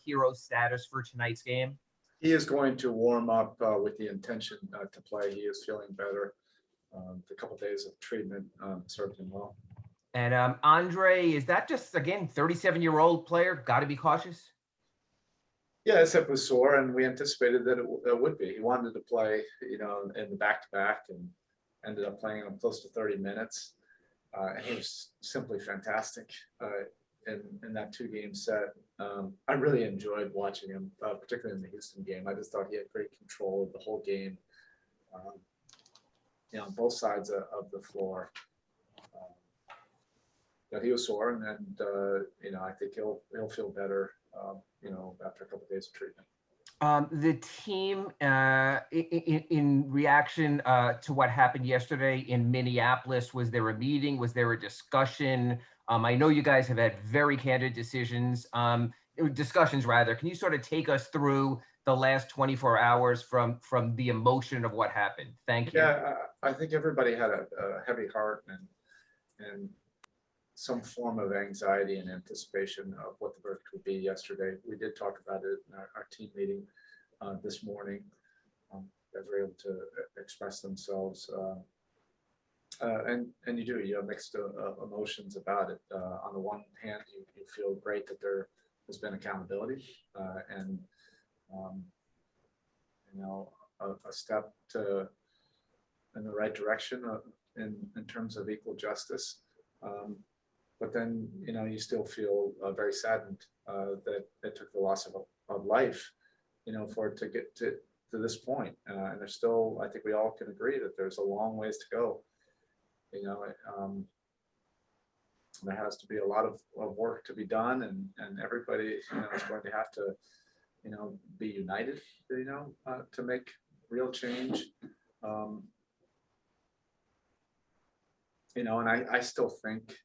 hero status for tonight's game? He is going to warm up with the intention to play. He is feeling better. The couple days of treatment served him well. And Andre, is that just, again, 37-year-old player? Got to be cautious? Yeah, his hip was sore, and we anticipated that it would be. He wanted to play, in the back-to-back, and ended up playing him close to 30 minutes. And he was simply fantastic in that two-game set. I really enjoyed watching him, particularly in the Houston game. I just thought he had great control of the whole game, on both sides of the floor. But he was sore, and I think he'll feel better, after a couple of days of treatment. The team, in reaction to what happened yesterday in Minneapolis, was there a meeting? Was there a discussion? I know you guys have had very candid discussions. Can you sort of take us through the last 24 hours from the emotion of what happened? Thank you. Yeah, I think everybody had a heavy heart and some form of anxiety and anticipation of what the verdict would be yesterday. We did talk about it in our team meeting this morning. They were able to express themselves. And you have mixed emotions about it. On the one hand, you feel great that there has been accountability and a step in the right direction in terms of equal justice. But then, you still feel very saddened that it took the loss of life, for it to get to this point. And there's still, I think we all can agree that there's a long ways to go. There has to be a lot of work to be done, and everybody, is going to have to, be united, to make real change. And I still think,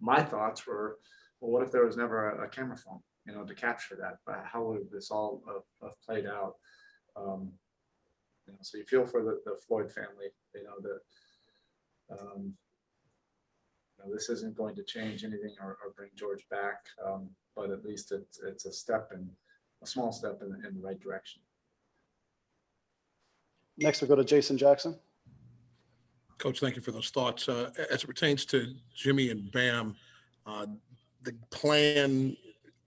my thoughts were, well, what if there was never a camera phone, to capture that? But how would this all have played out? So you feel for the Floyd family, that this isn't going to change anything or bring George back, but at least it's a small step in the right direction. Next, we'll go to Jason Jackson. Coach, thank you for those thoughts. As it pertains to Jimmy and Bam, the plan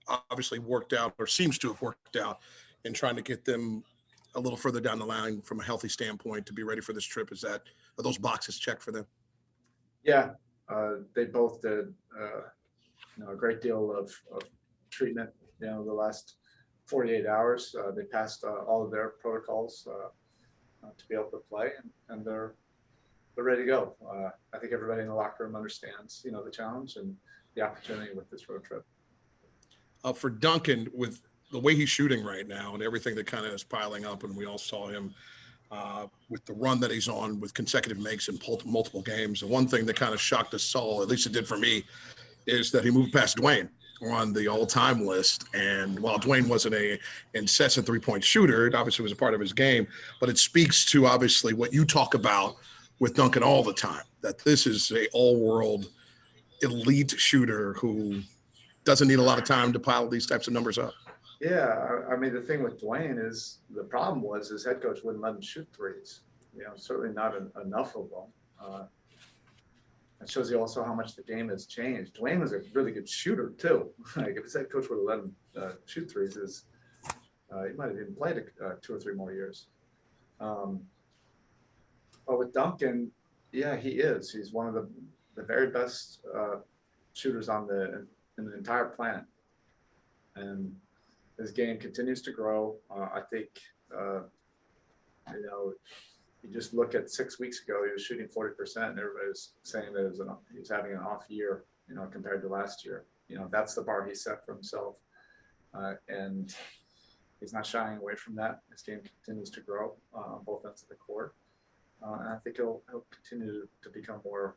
obviously worked out, or seems to have worked out, in trying to get them a little further down the line from a healthy standpoint to be ready for this trip. Are those boxes checked for them? Yeah, they both did a great deal of treatment, the last 48 hours. They passed all of their protocols to be able to play, and they're ready to go. I think everybody in the locker room understands, the challenge and the opportunity with this road trip. For Duncan, with the way he's shooting right now and everything that kind of is piling up, and we all saw him with the run that he's on with consecutive makes in multiple games. The one thing that kind of shocked us all, at least it did for me, is that he moved past Dwayne on the all-time list. And while Dwayne wasn't an incessant three-point shooter, it obviously was a part of his game, but it speaks to obviously what you talk about with Duncan all the time, that this is a all-world elite shooter who doesn't need a lot of time to pile these types of numbers up. Yeah, I mean, the thing with Dwayne is the problem was his head coach wouldn't let him shoot threes. Certainly not enough of them. It shows you also how much the game has changed. Dwayne was a really good shooter too. Like if his head coach would have let him shoot threes, he might have even played 2 or 3 more years. But with Duncan, yeah, he is. He's one of the very best shooters in the entire planet, and his game continues to grow. I think, you just look at 6 weeks ago, he was shooting 40%, and everybody was saying that he was having an off year, compared to last year. That's the bar he set for himself, and he's not shying away from that. His game continues to grow on both ends of the court, and I think he'll continue to become more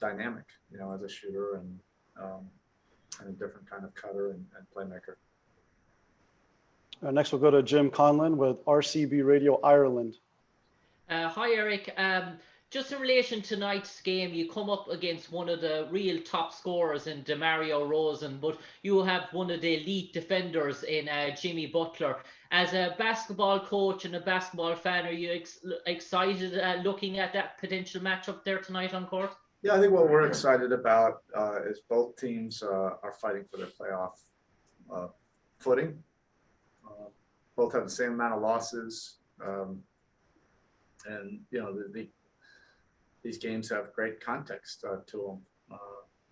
dynamic, as a shooter and a different kind of cutter and playmaker. Next, we'll go to Jim Conlon with RCB Radio Ireland. Hi, Erik. Just in relation to tonight's game, you come up against one of the real top scorers in DeMario Rosen, but you have one of the elite defenders in Jimmy Butler. As a basketball coach and a basketball fan, are you excited looking at that potential matchup there tonight on court? Yeah, I think what we're excited about is both teams are fighting for their playoff footing. Both have the same amount of losses, and you know these games have great context to them.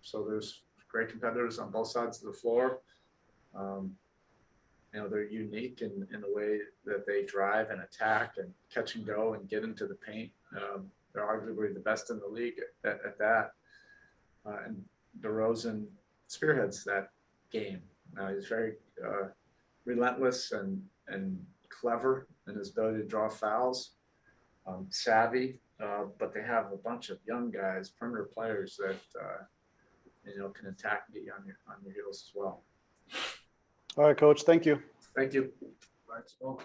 So there's great competitors on both sides of the floor. You know, they're unique in the way that they drive and attack and catch and go and get into the paint. They're arguably the best in the league at that. And DeRozan spearheads that game. He's very relentless and clever in his ability to draw fouls, savvy, but they have a bunch of young guys, perimeter players that you know, can attack and get you on your heels as well. All right, Coach. Thank you. Thank you. Last one.